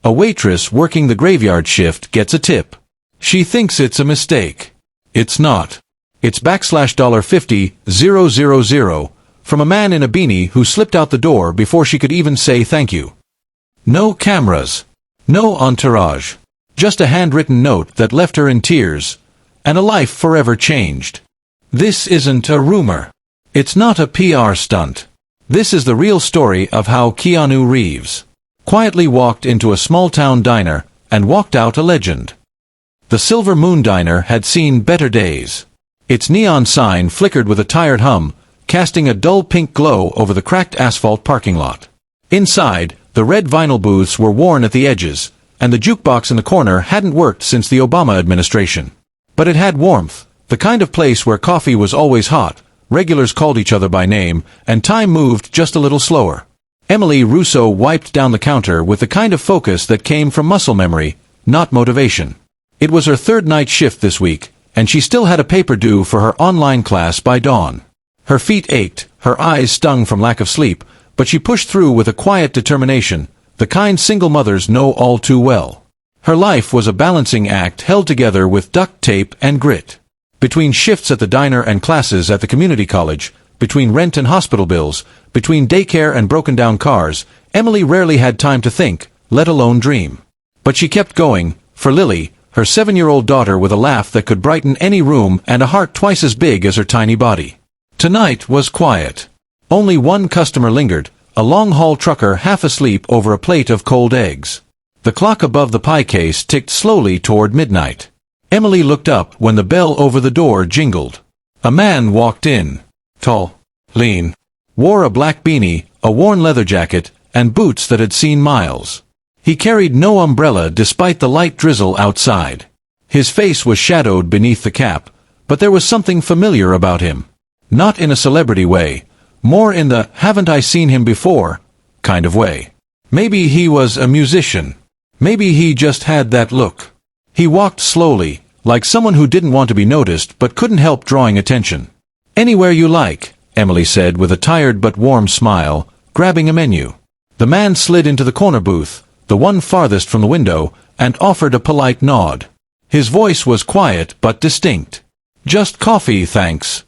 A waitress working the graveyard shift gets a tip. She thinks it's a mistake. It's not. It's $50,000 from a man in a beanie who slipped out the door before she could even say thank you. No cameras. No entourage. Just a handwritten note that left her in tears, and a life forever changed. This isn't a rumor. It's not a PR stunt. This is the real story of how Keanu Reeves quietly walked into a small-town diner and walked out a legend. The Silver Moon Diner had seen better days. Its neon sign flickered with a tired hum, casting a dull pink glow over the cracked asphalt parking lot. Inside, the red vinyl booths were worn at the edges, and the jukebox in the corner hadn't worked since the Obama administration. But it had warmth, the kind of place where coffee was always hot, regulars called each other by name, and time moved just a little slower. Emily Russo wiped down the counter with the kind of focus that came from muscle memory, not motivation. It was her third night shift this week, and she still had a paper due for her online class by dawn. Her feet ached, her eyes stung from lack of sleep, but she pushed through with a quiet determination, the kind single mothers know all too well. Her life was a balancing act held together with duct tape and grit. Between shifts at the diner and classes at the community college, between rent and hospital bills, between daycare and broken-down cars, Emily rarely had time to think, let alone dream. But she kept going, for Lily, her 7-year-old daughter with a laugh that could brighten any room and a heart twice as big as her tiny body. Tonight was quiet. Only one customer lingered, a long-haul trucker half asleep over a plate of cold eggs. The clock above the pie case ticked slowly toward midnight. Emily looked up when the bell over the door jingled. A man walked in. Tall, lean, wore a black beanie, a worn leather jacket, and boots that had seen miles. He carried no umbrella despite the light drizzle outside. His face was shadowed beneath the cap, but there was something familiar about him. Not in a celebrity way, more in the haven't I seen him before kind of way. Maybe he was a musician. Maybe he just had that look. He walked slowly, like someone who didn't want to be noticed but couldn't help drawing attention. Anywhere you like, Emily said with a tired but warm smile, grabbing a menu. The man slid into the corner booth, the one farthest from the window, and offered a polite nod. His voice was quiet but distinct. Just coffee, thanks.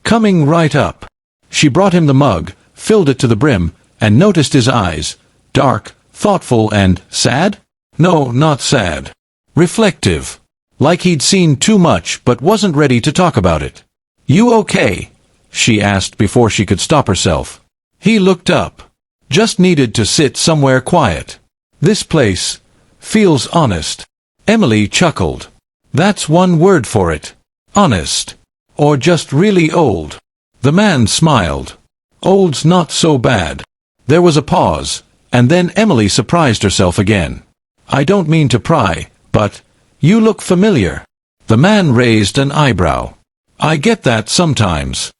Coming right up. She brought him the mug, filled it to the brim, and noticed his eyes. Dark, thoughtful, and sad? No, not sad. Reflective. Like he'd seen too much but wasn't ready to talk about it. You okay? She asked before she could stop herself. He looked up. Just needed to sit somewhere quiet. This place feels honest. Emily chuckled. That's one word for it. Honest. Or just really old. The man smiled. Old's not so bad. There was a pause, and then Emily surprised herself again. I don't mean to pry, but you look familiar. The man raised an eyebrow. I get that sometimes.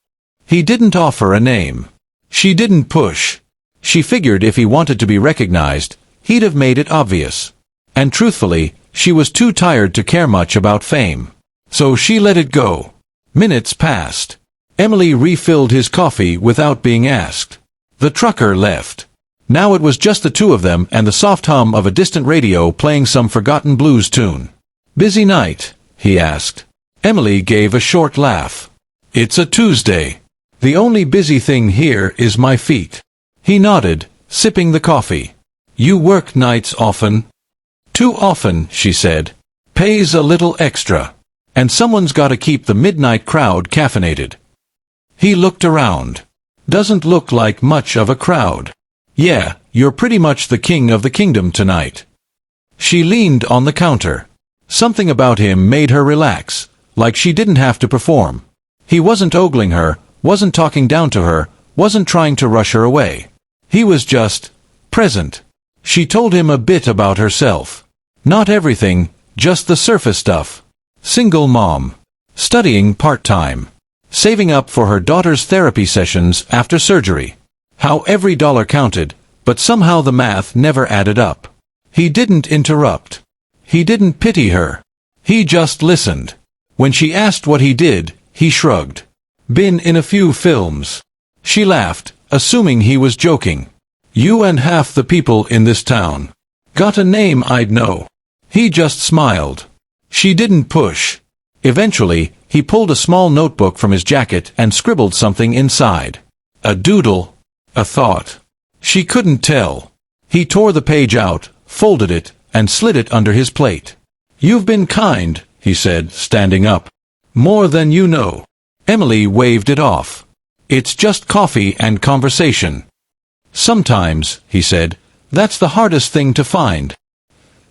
He didn't offer a name. She didn't push. She figured if he wanted to be recognized, he'd have made it obvious. And truthfully, she was too tired to care much about fame. So she let it go. Minutes passed. Emily refilled his coffee without being asked. The trucker left. Now it was just the two of them and the soft hum of a distant radio playing some forgotten blues tune. Busy night? He asked. Emily gave a short laugh. It's a Tuesday. The only busy thing here is my feet. He nodded, sipping the coffee. You work nights often? Too often, she said. Pays a little extra. And someone's gotta keep the midnight crowd caffeinated. He looked around. Doesn't look like much of a crowd. Yeah, you're pretty much the king of the kingdom tonight. She leaned on the counter. Something about him made her relax, like she didn't have to perform. He wasn't ogling her, wasn't talking down to her, wasn't trying to rush her away. He was just present. She told him a bit about herself. Not everything, just the surface stuff. Single mom. Studying part-time. Saving up for her daughter's therapy sessions after surgery. How every dollar counted, but somehow the math never added up. He didn't interrupt. He didn't pity her. He just listened. When she asked what he did, he shrugged. Been in a few films. She laughed, assuming he was joking. You and half the people in this town. Got a name I'd know. He just smiled. She didn't push. Eventually, he pulled a small notebook from his jacket and scribbled something inside. A doodle. A thought. She couldn't tell. He tore the page out, folded it, and slid it under his plate. "You've been kind," he said, standing up. "More than you know." Emily waved it off. "It's just coffee and conversation." "Sometimes," he said, "that's the hardest thing to find."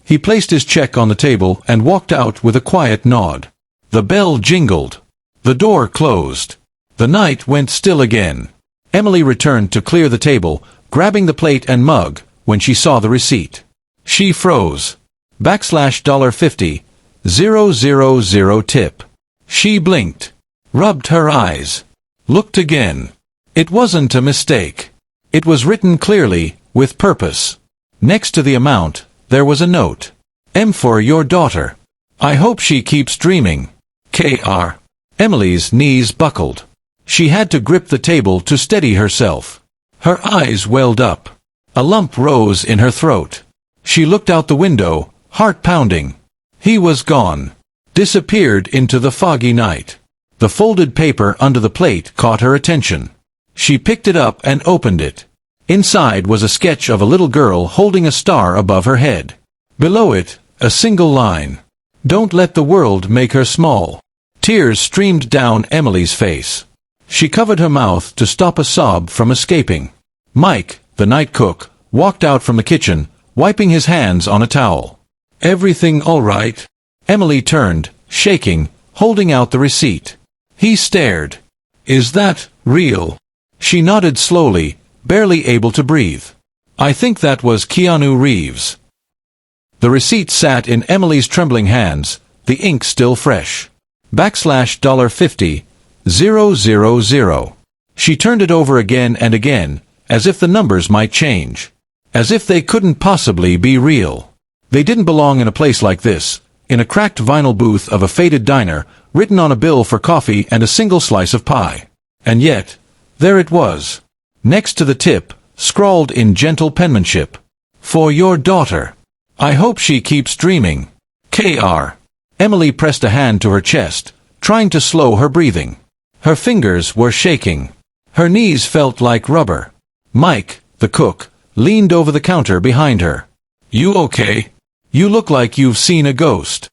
He placed his check on the table and walked out with a quiet nod. The bell jingled. The door closed. The night went still again. Emily returned to clear the table, grabbing the plate and mug, when she saw the receipt. She froze. $50, 000 tip. She blinked. Rubbed her eyes. Looked again. It wasn't a mistake. It was written clearly, with purpose. Next to the amount, there was a note. "M for your daughter. I hope she keeps dreaming. Kr." Emily's knees buckled. She had to grip the table to steady herself. Her eyes welled up. A lump rose in her throat. She looked out the window, heart pounding. He was gone. Disappeared into the foggy night. The folded paper under the plate caught her attention. She picked it up and opened it. Inside was a sketch of a little girl holding a star above her head. Below it, a single line. "Don't let the world make her small." Tears streamed down Emily's face. She covered her mouth to stop a sob from escaping. Mike, the night cook, walked out from the kitchen, wiping his hands on a towel. "Everything all right?" Emily turned, shaking, holding out the receipt. He stared. "Is that real?" She nodded slowly, barely able to breathe. "I think that was Keanu Reeves." The receipt sat in Emily's trembling hands, the ink still fresh. $50, 000. She turned it over again and again, as if the numbers might change. As if they couldn't possibly be real. They didn't belong in a place like this, in a cracked vinyl booth of a faded diner, written on a bill for coffee and a single slice of pie. And yet, there it was. Next to the tip, scrawled in gentle penmanship. "For your daughter. I hope she keeps dreaming. Kr." Emily pressed a hand to her chest, trying to slow her breathing. Her fingers were shaking. Her knees felt like rubber. Mike, the cook, leaned over the counter behind her. "You okay? You look like you've seen a ghost."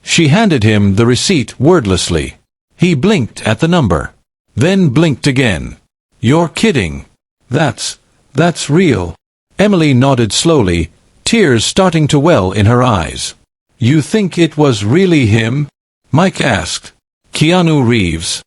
She handed him the receipt wordlessly. He blinked at the number. Then blinked again. "You're kidding. That's real." Emily nodded slowly, tears starting to well in her eyes. "You think it was really him?" Mike asked. "Keanu Reeves?"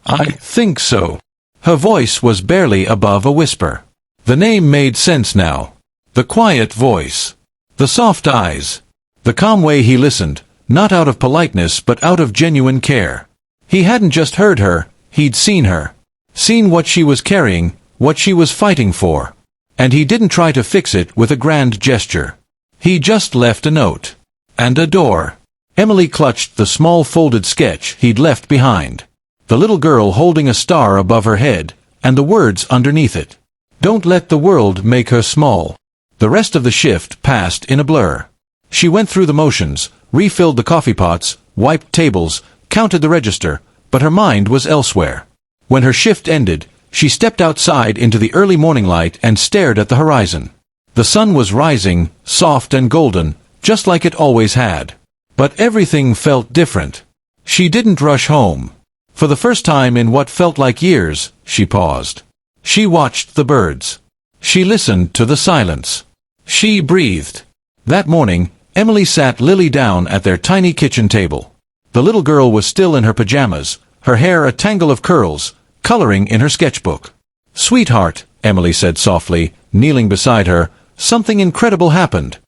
"I think so." Her voice was barely above a whisper. The name made sense now. The quiet voice. The soft eyes. The calm way he listened, not out of politeness but out of genuine care. He hadn't just heard her, he'd seen her. Seen what she was carrying, what she was fighting for. And he didn't try to fix it with a grand gesture. He just left a note. And a door. Emily clutched the small folded sketch he'd left behind. The little girl holding a star above her head, and the words underneath it. "Don't let the world make her small." The rest of the shift passed in a blur. She went through the motions, refilled the coffee pots, wiped tables, counted the register, but her mind was elsewhere. When her shift ended, she stepped outside into the early morning light and stared at the horizon. The sun was rising, soft and golden, just like it always had. But everything felt different. She didn't rush home. For the first time in what felt like years, she paused. She watched the birds. She listened to the silence. She breathed. That morning, Emily sat Lily down at their tiny kitchen table. The little girl was still in her pajamas, her hair a tangle of curls, coloring in her sketchbook. "Sweetheart," Emily said softly, kneeling beside her, "something incredible happened."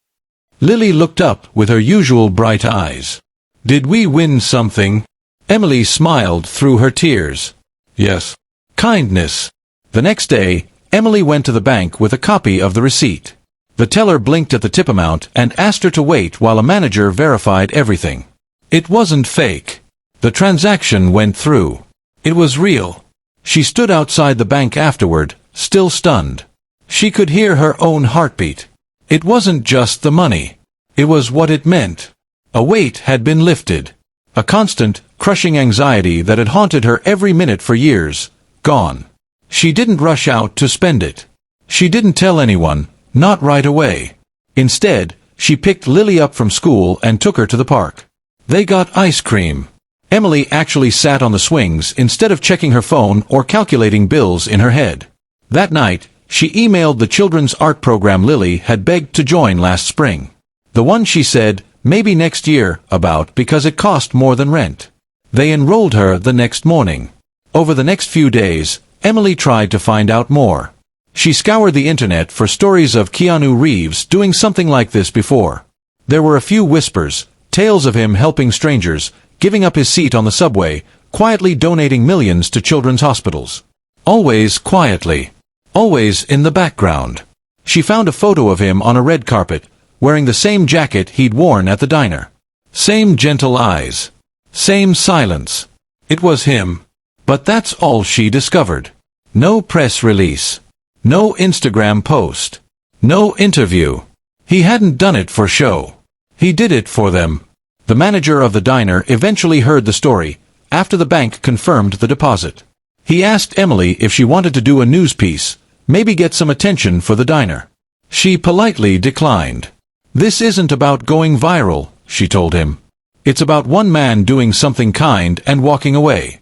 Lily looked up with her usual bright eyes. "Did we win something?" Emily smiled through her tears. "Yes." Kindness. The next day, Emily went to the bank with a copy of the receipt. The teller blinked at the tip amount and asked her to wait while a manager verified everything. It wasn't fake. The transaction went through. It was real. She stood outside the bank afterward, still stunned. She could hear her own heartbeat. It wasn't just the money. It was what it meant. A weight had been lifted. A constant, crushing anxiety that had haunted her every minute for years, gone. She didn't rush out to spend it. She didn't tell anyone, not right away. Instead, she picked Lily up from school and took her to the park. They got ice cream. Emily actually sat on the swings instead of checking her phone or calculating bills in her head. That night, she emailed the children's art program Lily had begged to join last spring. The one she said, maybe next year, about because it cost more than rent. They enrolled her the next morning. Over the next few days, Emily tried to find out more. She scoured the internet for stories of Keanu Reeves doing something like this before. There were a few whispers, tales of him helping strangers, giving up his seat on the subway, quietly donating millions to children's hospitals. Always quietly. Always in the background. She found a photo of him on a red carpet, wearing the same jacket he'd worn at the diner. Same gentle eyes. Same silence. It was him. But that's all she discovered. No press release. No Instagram post. No interview. He hadn't done it for show. He did it for them. The manager of the diner eventually heard the story, after the bank confirmed the deposit. He asked Emily if she wanted to do a news piece, maybe get some attention for the diner. She politely declined. This isn't about going viral, she told him. It's about one man doing something kind and walking away.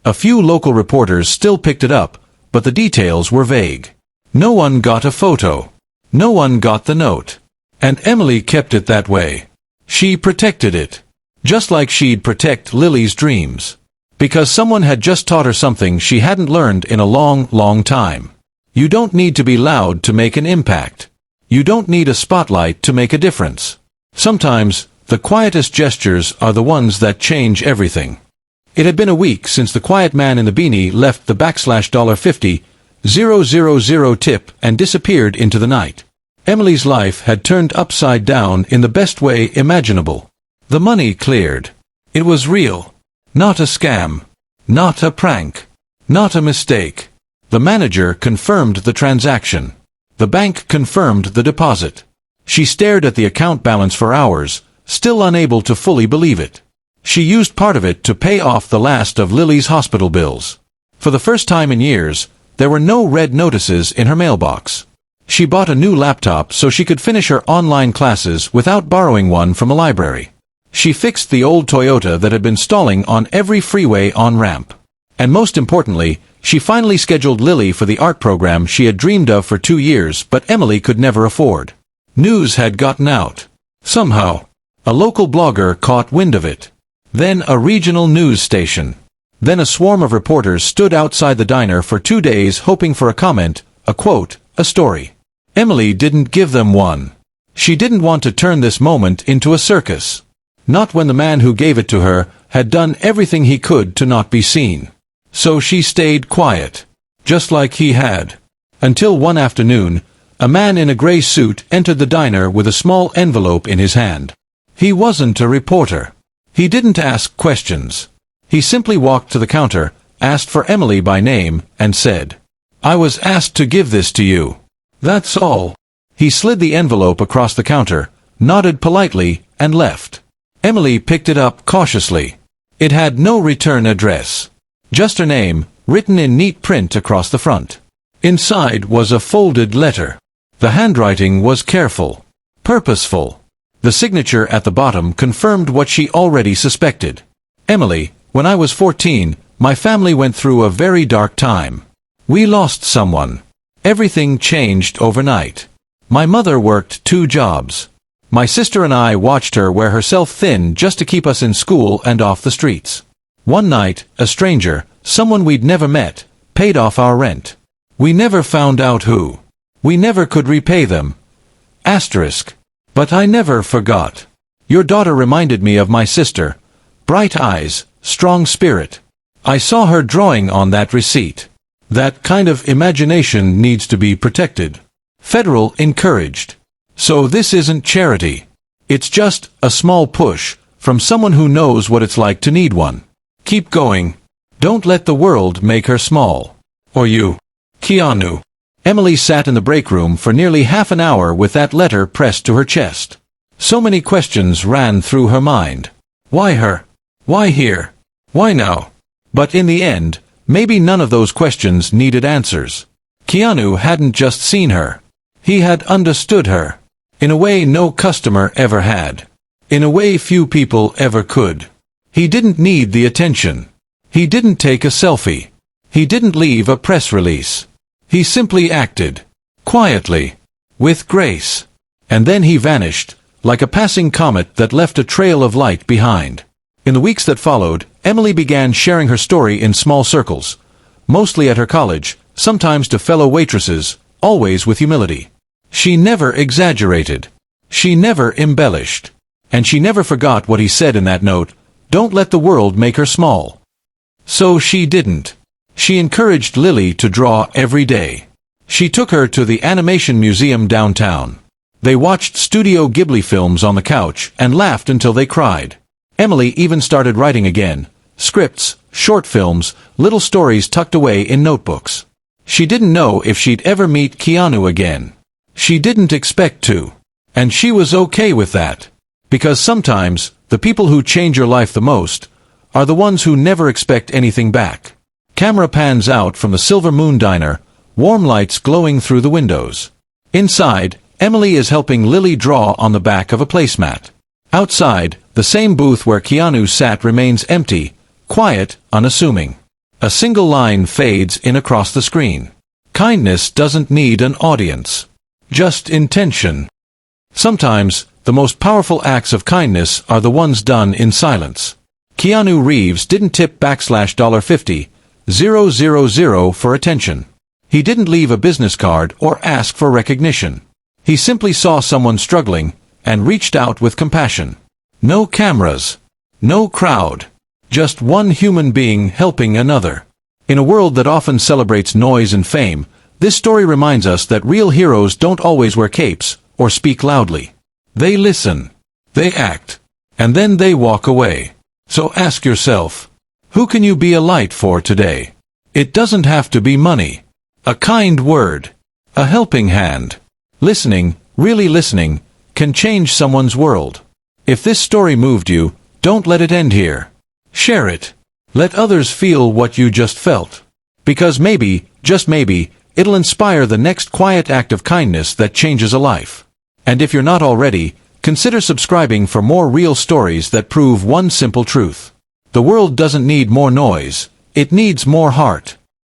A few local reporters still picked it up, but the details were vague. No one got a photo. No one got the note. And Emily kept it that way. She protected it. Just like she'd protect Lily's dreams. Because someone had just taught her something she hadn't learned in a long, long time. You don't need to be loud to make an impact. You don't need a spotlight to make a difference. Sometimes, the quietest gestures are the ones that change everything. It had been a week since the quiet man in the beanie left the $50,000 tip and disappeared into the night. Emily's life had turned upside down in the best way imaginable. The money cleared. It was real. Not a scam. Not a prank. Not a mistake. The manager confirmed the transaction. The bank confirmed the deposit. She stared at the account balance for hours, still unable to fully believe it. She used part of it to pay off the last of Lily's hospital bills. For the first time in years, there were no red notices in her mailbox. She bought a new laptop so she could finish her online classes without borrowing one from a library. She fixed the old Toyota that had been stalling on every freeway on-ramp. And most importantly, she finally scheduled Lily for the art program she had dreamed of for 2 years but Emily could never afford. News had gotten out. Somehow. A local blogger caught wind of it. Then a regional news station. Then a swarm of reporters stood outside the diner for 2 days hoping for a comment, a quote, a story. Emily didn't give them one. She didn't want to turn this moment into a circus. Not when the man who gave it to her had done everything he could to not be seen. So she stayed quiet. Just like he had. Until one afternoon, a man in a gray suit entered the diner with a small envelope in his hand. He wasn't a reporter. He didn't ask questions. He simply walked to the counter, asked for Emily by name, and said, "I was asked to give this to you. That's all." He slid the envelope across the counter, nodded politely, and left. Emily picked it up cautiously. It had no return address. Just her name, written in neat print across the front. Inside was a folded letter. The handwriting was careful. Purposeful. The signature at the bottom confirmed what she already suspected. Emily, when I was 14, my family went through a very dark time. We lost someone. Everything changed overnight. My mother worked 2 jobs. My sister and I watched her wear herself thin just to keep us in school and off the streets. One night, a stranger, someone we'd never met, paid off our rent. We never found out who. We never could repay them. Asterisk. But I never forgot. Your daughter reminded me of my sister. Bright eyes, strong spirit. I saw her drawing on that receipt. That kind of imagination needs to be protected. Federal encouraged. So this isn't charity. It's just a small push from someone who knows what it's like to need one. Keep going. Don't let the world make her small. Or you. Keanu. Emily sat in the break room for nearly half an hour with that letter pressed to her chest. So many questions ran through her mind. Why her? Why here? Why now? But in the end, maybe none of those questions needed answers. Keanu hadn't just seen her. He had understood her. In a way no customer ever had. In a way few people ever could. He didn't need the attention. He didn't take a selfie. He didn't leave a press release. He simply acted. Quietly. With grace. And then he vanished, like a passing comet that left a trail of light behind. In the weeks that followed, Emily began sharing her story in small circles. Mostly at her college, sometimes to fellow waitresses, always with humility. She never exaggerated. She never embellished. And she never forgot what he said in that note, "Don't let the world make her small." So she didn't. She encouraged Lily to draw every day. She took her to the animation museum downtown. They watched Studio Ghibli films on the couch and laughed until they cried. Emily even started writing again. Scripts, short films, little stories tucked away in notebooks. She didn't know if she'd ever meet Keanu again. She didn't expect to. And she was okay with that. Because sometimes, the people who change your life the most are the ones who never expect anything back. Camera pans out from the Silver Moon Diner, warm lights glowing through the windows. Inside, Emily is helping Lily draw on the back of a placemat. Outside, the same booth where Keanu sat remains empty, quiet, unassuming. A single line fades in across the screen. Kindness doesn't need an audience. Just intention. Sometimes, the most powerful acts of kindness are the ones done in silence. Keanu Reeves didn't tip $50,000 for attention. He didn't leave a business card or ask for recognition. He simply saw someone struggling and reached out with compassion. No cameras. No crowd. Just one human being helping another. In a world that often celebrates noise and fame, this story reminds us that real heroes don't always wear capes or speak loudly. They listen. They act. And then they walk away. So ask yourself, who can you be a light for today? It doesn't have to be money. A kind word. A helping hand. Listening, really listening, can change someone's world. If this story moved you, don't let it end here. Share it. Let others feel what you just felt. Because maybe, just maybe, it'll inspire the next quiet act of kindness that changes a life. And if you're not already, consider subscribing for more real stories that prove one simple truth. The world doesn't need more noise, it needs more heart.